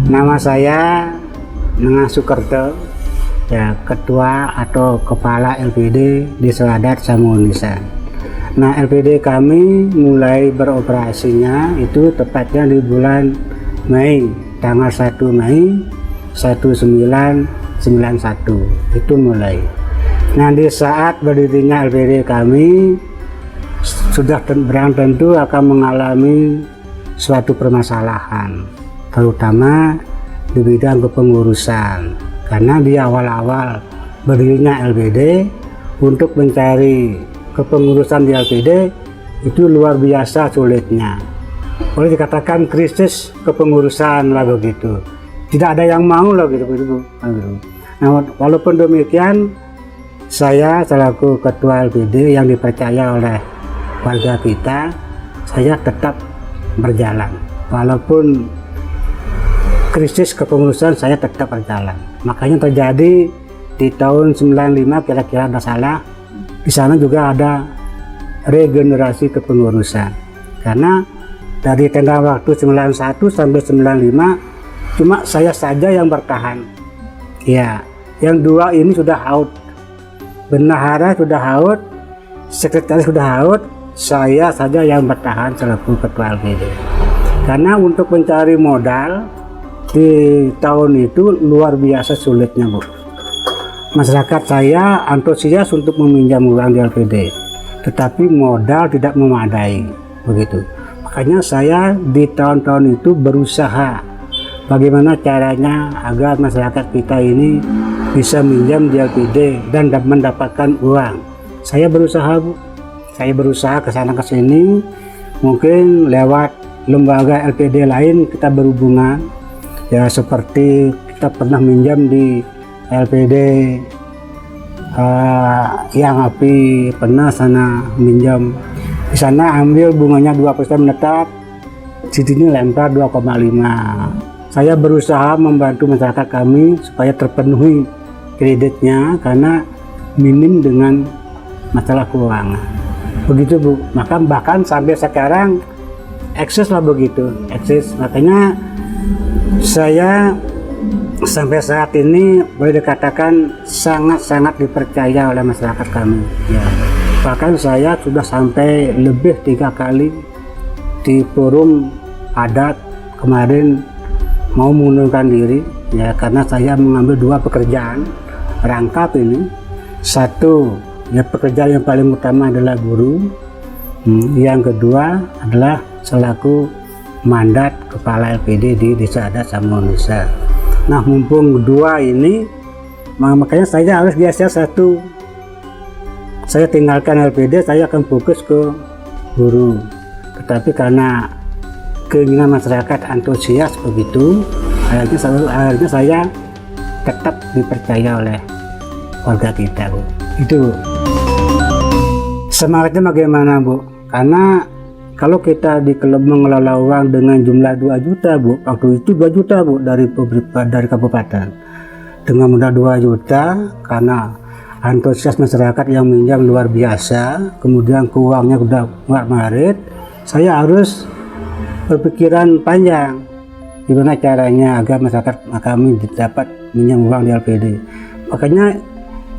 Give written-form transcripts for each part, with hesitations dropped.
Nama saya Nengah Sukerto, ya, Ketua atau Kepala LPD di Seladat Samunisa. Nah, LPD kami mulai beroperasinya itu tepatnya di bulan Mei, tanggal 1 Mei 1991 itu mulai. Nah, di saat berdirinya LPD kami sudah tentu akan mengalami suatu permasalahan, terutama di bidang kepengurusan, karena di awal-awal berdirinya LPD untuk mencari kepengurusan di LPD itu luar biasa sulitnya. Boleh dikatakan krisis kepengurusan lah begitu. Tidak ada yang mau lah gitu. Nah, walaupun demikian, saya selaku Ketua LPD yang dipercaya oleh warga kita, saya tetap berjalan. Walaupun krisis kepengurusan, saya tetap berjalan. Makanya terjadi di tahun 95 kira-kira ada salah. Di sana juga ada regenerasi kepengurusan. Karena dari tengah waktu 91 sampai 95 cuma saya saja yang bertahan. Ya, yang dua ini sudah out. Bendahara sudah out, sekretaris sudah out, saya saja yang bertahan selaku Ketua LPD. Karena untuk mencari modal di tahun itu luar biasa sulitnya, Bu. Masyarakat saya antusias untuk meminjam uang di LPD, tetapi modal tidak memadai, begitu. Makanya saya di tahun-tahun itu berusaha bagaimana caranya agar masyarakat kita ini bisa minjam di LPD dan mendapatkan uang. Saya berusaha, Bu. Saya berusaha ke sana ke sini, mungkin lewat lembaga LPD lain kita berhubungan. Ya, seperti kita pernah minjam di LPD yang api, pernah sana minjam di sana, ambil bunganya 2% menetap, di sini lempar 2,5. Saya berusaha membantu masyarakat kami supaya terpenuhi kreditnya karena minim dengan masalah keuangan, begitu, Bu. Maka bahkan sampai sekarang eksis lah begitu, eksis. Makanya saya sampai saat ini boleh dikatakan sangat-sangat dipercaya oleh masyarakat kami. Ya. Bahkan saya sudah sampai lebih 3 kali di forum adat kemarin mau mengundurkan diri, ya, karena saya mengambil 2 pekerjaan rangkap ini. Satu, ya, pekerjaan yang paling utama adalah guru. Yang kedua adalah selaku mandat Kepala LPD di Desa Adat Samunisa. Nah, mumpung 2 ini, makanya saya harus geser 1. Saya tinggalkan LPD, saya akan fokus ke guru. Tetapi karena keinginan masyarakat antusias begitu, akhirnya saya tetap dipercaya oleh warga kita, Bu. Itu, Bu. Semangatnya bagaimana, Bu? Karena kalau kita mengelola uang dengan jumlah 2 juta, Bu, waktu itu 2 juta, Bu, dari kabupaten. Dengan modal 2 juta, karena antusias masyarakat yang minjam luar biasa, kemudian keuangannya udah ngarit, saya harus berpikiran panjang. Gimana caranya agar masyarakat kami dapat minjam uang di LPD. Makanya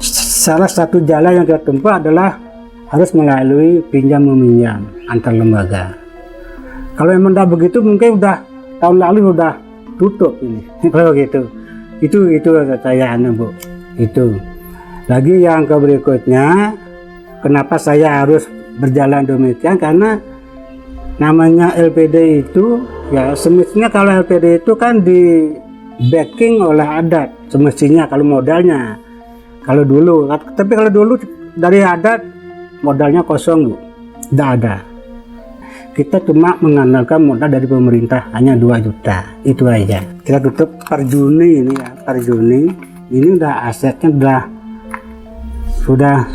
salah satu jalan yang kita tempuh adalah harus melalui pinjam meminjam antar lembaga. Kalau memang tidak begitu, mungkin udah tahun lalu udah tutup ini. Kalau begitu, itu saya Bu. Itu. Lagi yang berikutnya, kenapa saya harus berjalan demikian? Karena namanya LPD itu, ya, semestinya kalau LPD itu kan di backing oleh adat, semestinya kalau modalnya. Kalau dulu, tapi kalau dulu dari adat modalnya kosong, Bu, tidak ada. Kita cuma mengandalkan modal dari pemerintah hanya 2 juta, itu aja. Kita tutup per Juni ini, ya, per Juni ini udah asetnya sudah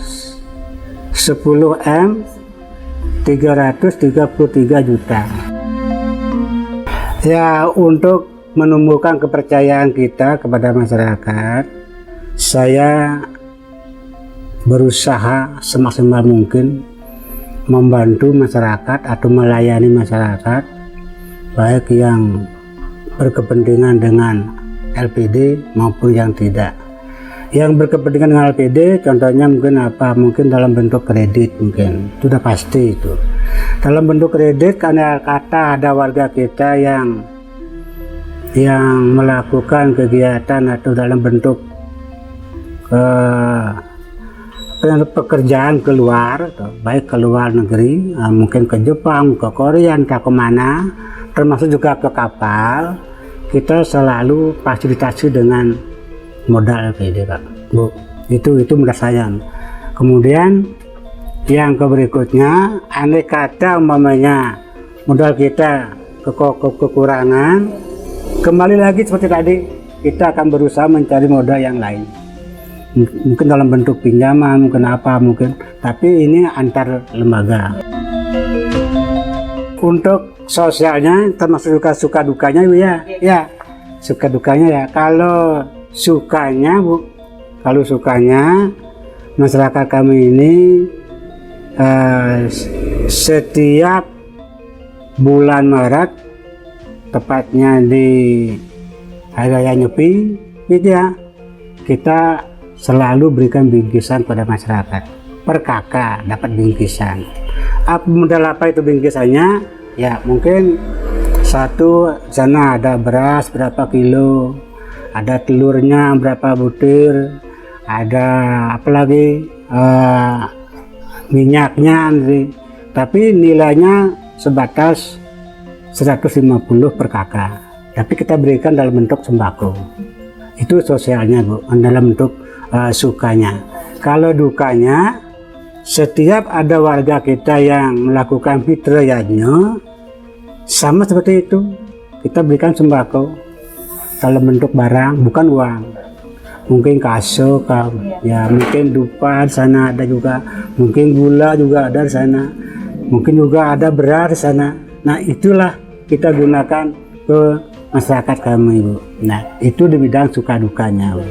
10 M 333 juta. Ya, untuk menumbuhkan kepercayaan kita kepada masyarakat, saya berusaha semaksimal mungkin membantu masyarakat atau melayani masyarakat, baik yang berkepentingan dengan LPD maupun yang tidak. Yang berkepentingan dengan LPD contohnya mungkin apa? Mungkin dalam bentuk kredit, mungkin sudah pasti itu. Dalam bentuk kredit karena kata ada warga kita yang melakukan kegiatan atau dalam bentuk pekerjaan keluar, baik ke luar negeri, mungkin ke Jepang, ke Korea, entah kemana, termasuk juga ke kapal, kita selalu fasilitasi dengan modal LPD, Pak, Bu. Itu menurut saya. Kemudian yang berikutnya, andai kata umpamanya modal kita kekurangan, kembali lagi seperti tadi, kita akan berusaha mencari modal yang lain. Mungkin dalam bentuk pinjaman, mungkin apa, mungkin. Tapi ini antar lembaga. Untuk sosialnya, termasuk suka dukanya, Bu, ya, suka dukanya ya. Kalau sukanya, Bu, kalau sukanya masyarakat kami ini setiap bulan Maret, tepatnya di Hari Raya Nyepi, gitu ya, kita selalu berikan bingkisan pada masyarakat. Per kakak dapat bingkisan. Modal apa itu bingkisannya? Ya mungkin satu sana ada beras berapa kilo, ada telurnya berapa butir, ada apalagi minyaknya, tapi nilainya sebatas 150 per kakak, tapi kita berikan dalam bentuk sembako. Itu sosialnya, Bu, dalam bentuk sukanya. Kalau dukanya, setiap ada warga kita yang melakukan fitriyahnya sama seperti itu, kita berikan sembako dalam bentuk barang, bukan uang. Mungkin kaso, ya mungkin dupa di sana ada juga, mungkin gula juga ada di sana, mungkin juga ada beras di sana. Nah itulah kita gunakan ke masyarakat kami, Bu. Nah itu di bidang suka dukanya, Bu.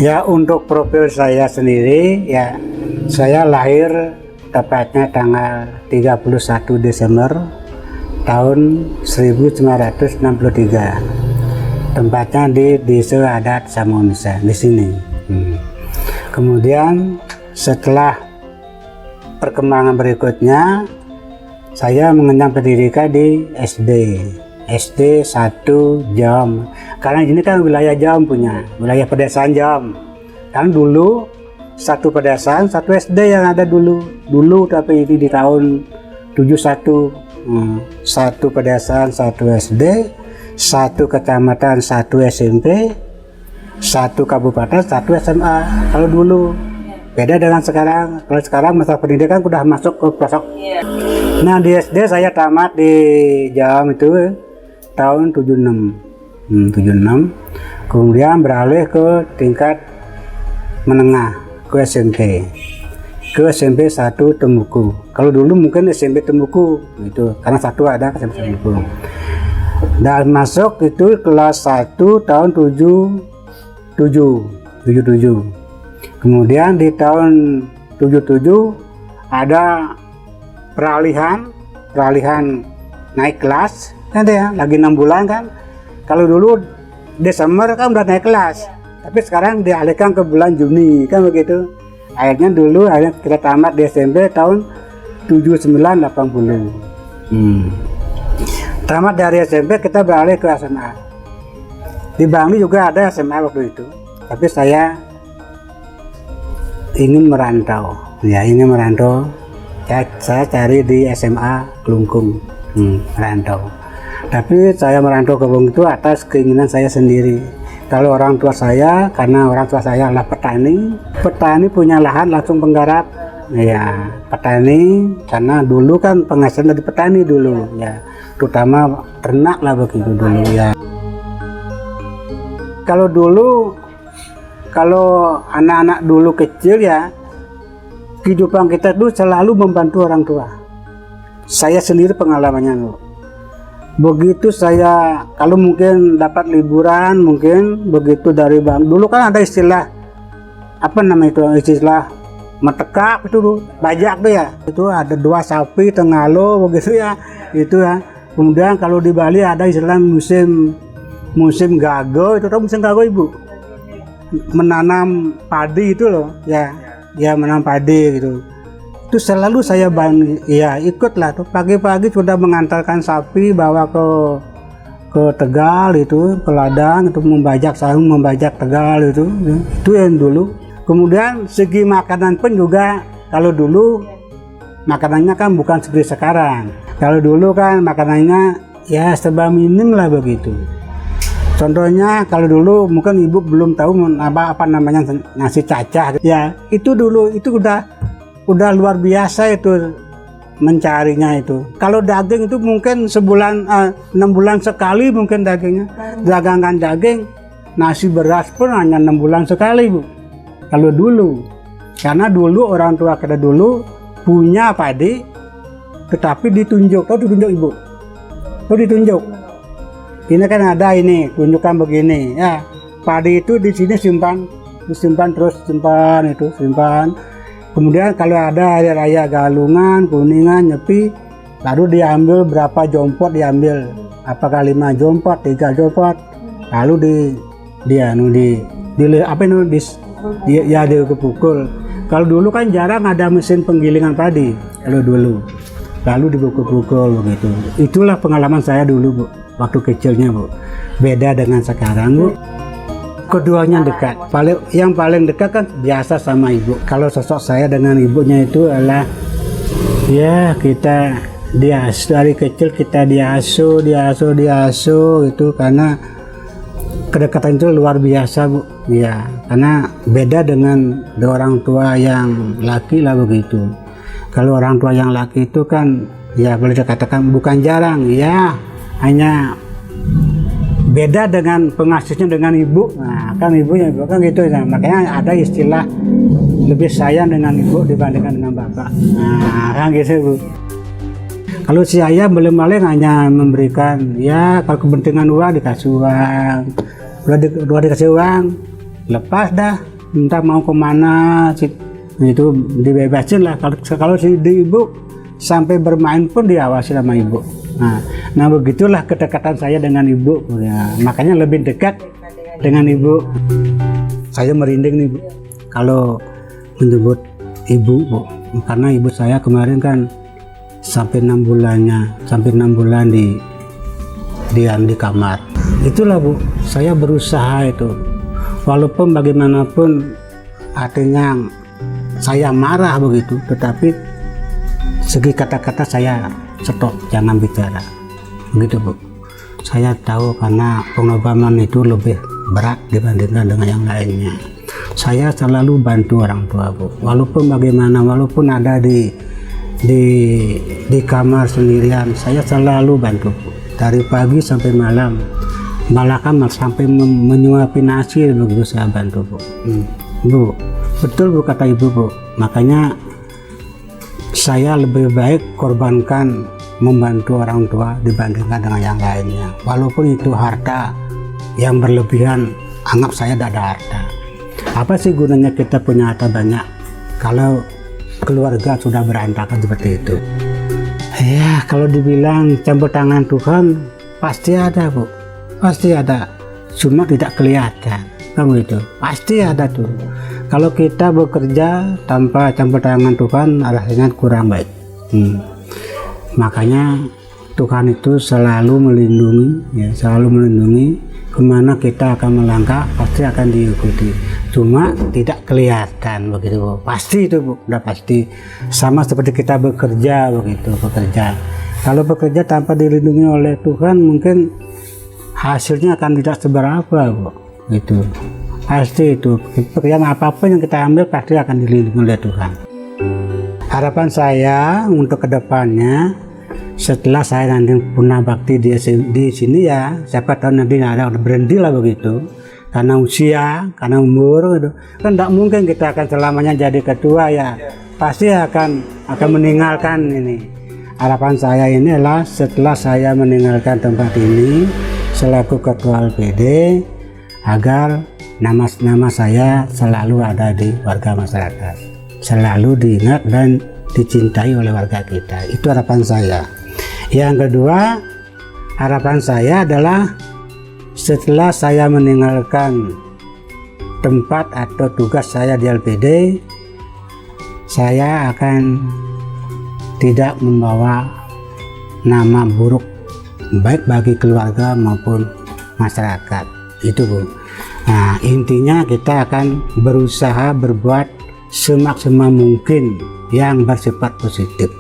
Ya untuk profil saya sendiri, ya saya lahir tepatnya tanggal 31 Desember tahun 1963. Tempatnya di Desa Adat Samonisa di sini. Kemudian setelah perkembangan berikutnya, saya mengenyam pendidikan di SD 1 Jom. Karena ini kan wilayah Jom punya, wilayah pedesaan Jom. Kan dulu satu pedesaan, satu SD yang ada dulu, tapi ini di tahun 71, satu pedesaan, satu SD, satu kecamatan, satu SMP, satu kabupaten, satu SMA. Kalau dulu beda dengan sekarang. Kalau sekarang masalah pendidikan sudah masuk ke pelosok. Nah di SD saya tamat di Jam itu tahun 76. Kemudian beralih ke tingkat menengah, ke SMP. Ke SMP 1 Temuku. Kalau dulu mungkin SMP Temuku itu karena satu ada SMP Temuku. Dan masuk itu kelas 1 tahun 77. Kemudian di tahun 77 ada peralihan naik kelas kan ya, lagi 6 bulan kan. Kalau dulu Desember kan udah naik kelas, tapi sekarang dialihkan ke bulan Juni kan begitu. Akhirnya kita tamat di SMP tahun 79-80. Tamat dari SMP kita beralih ke SMA. Di Bangli juga ada SMA waktu itu, tapi saya ingin merantau. Saya cari di SMA Kelungkung, merantau. Tapi saya merantau ke Kelungkung itu atas keinginan saya sendiri. Kalau orang tua saya, karena orang tua saya adalah petani punya lahan langsung penggarap. Ya, petani karena dulu kan penghasilan dari petani dulu, ya, terutama ternak lah begitu dulu ya. Kalau anak-anak dulu kecil ya, kehidupan kita dulu selalu membantu orang tua. Saya sendiri pengalamannya loh. Begitu saya kalau mungkin dapat liburan, mungkin begitu dari bang dulu kan ada istilah apa namanya itu, istilah metekak itu bajak tuh ya, itu ada 2 sapi tengah lo begitu ya, itu ya Kemudian kalau di Bali ada istilah musim gago. Itu tahu musim gago Ibu? Menanam padi itu loh, ya menanam padi gitu. Itu selalu saya ikutlah tuh, pagi-pagi sudah mengantarkan sapi bawa ke Tegal itu, ke ladang itu, membajak sarung, membajak Tegal itu yang dulu. Kemudian segi makanan pun juga, kalau dulu makanannya kan bukan seperti sekarang. Kalau dulu kan makanannya ya serba minim lah begitu. Contohnya kalau dulu mungkin Ibu belum tahu apa namanya nasi cacah. Ya itu dulu itu udah luar biasa itu mencarinya itu. Kalau daging itu mungkin 6 bulan sekali mungkin dagingnya. Dagangan daging, nasi beras pun hanya 6 bulan sekali Bu. Kalau dulu, karena dulu orang tua kita dulu punya padi, tetapi ditunjuk. Tahu ditunjuk Ibu? Tahu ditunjuk? Ini kan ada ini, tunjukkan begini ya. Padi itu di sini simpan terus simpan. Kemudian kalau ada hari raya Galungan, Kuningan, Nyepi, lalu diambil berapa jompot diambil. Apakah 5 jompot, 3 jompot. Lalu dipukul. Kalau dulu kan jarang ada mesin penggilingan padi. Kalau dulu. Lalu dipukul-pukul begitu. Itulah pengalaman saya dulu Bu. Waktu kecilnya Bu, beda dengan sekarang Bu. Keduanya dekat. Yang paling dekat kan biasa sama Ibu. Kalau sosok saya dengan ibunya itu adalah ya kita dari kecil kita diasuh itu, karena kedekatan itu luar biasa Bu. Ya, karena beda dengan orang tua yang laki lah begitu. Kalau orang tua yang laki itu kan ya boleh dikatakan bukan jarang ya, hanya beda dengan pengasuhnya dengan ibu. Nah kan ibunya kan gitu ya. Makanya ada istilah lebih sayang dengan ibu dibandingkan dengan bapak. Nah kan gitu Bu. Kalau si ayah paling hanya memberikan ya kalau kepentingan uang dikasih uang, udah dikasih uang lepas dah, minta mau kemana itu dibebasin lah. Kalau si ibu sampai bermain pun diawasi sama ibu. Nah begitulah kedekatan saya dengan ibu ya, makanya lebih dekat dengan ibu. Saya merinding nih Bu kalau menyebut ibu Bu, karena ibu saya kemarin kan sampai 6 bulan di kamar. Itulah Bu, saya berusaha itu, walaupun bagaimanapun artinya saya marah begitu, tetapi segi kata-kata saya stop, jangan bicara begitu Bu. Saya tahu karena pengobatan itu lebih berat dibandingkan dengan yang lainnya. Saya selalu bantu orang tua Bu, walaupun bagaimana, walaupun ada di kamar sendirian, saya selalu bantu Bu, dari pagi sampai malam, bahkan sampai menyuapi nasi begitu saya bantu Bu. Bu, betul Bu kata ibu Bu, makanya saya lebih baik korbankan membantu orang tua dibandingkan dengan yang lainnya. Walaupun itu harta yang berlebihan, anggap saya tidak ada harta. Apa sih gunanya kita punya harta banyak kalau keluarga sudah berantakan seperti itu? Ya kalau dibilang campur tangan Tuhan pasti ada Bu, pasti ada, cuma tidak kelihatan kan gitu, pasti ada tuh. Kalau kita bekerja tanpa campur tangan Tuhan rasanya kurang baik. Makanya Tuhan itu selalu melindungi ya, selalu melindungi. Kemana kita akan melangkah pasti akan diikuti, cuma tidak kelihatan begitu Bu. Pasti itu Bu, udah pasti. Sama seperti kita bekerja begitu, bekerja. Kalau bekerja tanpa dilindungi oleh Tuhan mungkin hasilnya akan tidak seberapa Bu, gitu. Pasti itu pekerjaan apapun yang kita ambil pasti akan dilindungi oleh Tuhan. Harapan saya untuk kedepannya, setelah saya nanti punah bakti di sini ya, siapa tahu nanti ada berhenti lah begitu, karena usia, karena umur gitu. Kan tidak mungkin kita akan selamanya jadi ketua ya, pasti akan meninggalkan ini. Harapan saya ini adalah setelah saya meninggalkan tempat ini selaku ketua LPD, agar nama saya selalu ada di warga masyarakat, selalu diingat dan dicintai oleh warga kita. Itu harapan saya. Yang kedua, harapan saya adalah setelah saya meninggalkan tempat atau tugas saya di LPD, saya akan tidak membawa nama buruk baik bagi keluarga maupun masyarakat. Itu Bu. Nah, intinya kita akan berusaha berbuat semaksimal mungkin yang bersifat positif.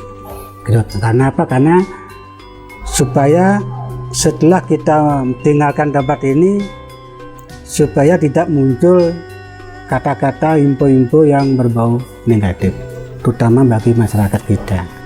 Karena apa? Karena supaya setelah kita tinggalkan tempat ini, supaya tidak muncul kata-kata info-info yang berbau negatif, terutama bagi masyarakat kita.